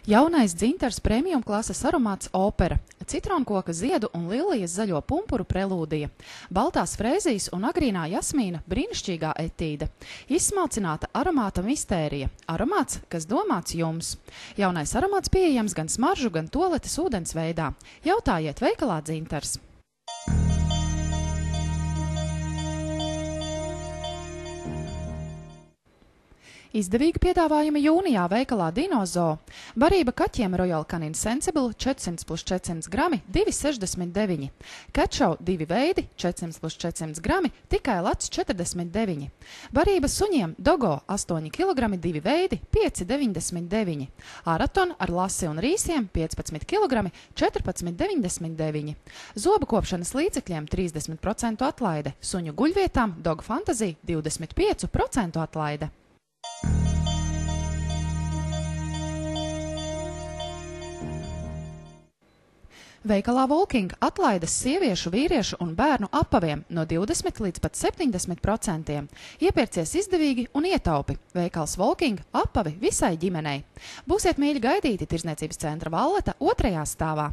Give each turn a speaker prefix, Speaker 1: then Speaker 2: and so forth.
Speaker 1: Jaunais dzintars premium klases aromāts opera, citronkoka ziedu un lilijas zaļo pumpuru prelūdija, baltās frēzijas un agrīnā jasmīna brīnišķīgā etīde, izsmalcināta aromāta mistērija, aromāts, kas domāts jums. Jaunais aromāts pieejams gan smaržu, gan toaletes ūdens veidā. Jautājiet veikalā Dzintars. Izdevīgi piedāvājumi jūnijā veikalā Dinozo. Barība kaķiem Royal Canin Sensible 400+400 grami 2,69. Ketšau 2 veidi 400+400 grami tikai lats 49. Barība suņiem Dogo 8 kg 2 veidi 5,99. Araton ar lasi un rīsiem 15 kg 14,99. Zobu kopšanas līdzekļiem 30% atlaide. Suņu guļvietām Dog Fantasy 25% atlaide. Veikalā Walking atlaides sieviešu, vīriešu un bērnu apaviem no 20 līdz pat 70%. Iepircies izdevīgi un ietaupi. Veikals Walking apavi visai ģimenei. Būsiet mīļi gaidīti Tirdzniecības centra Valleta 2. stāvā.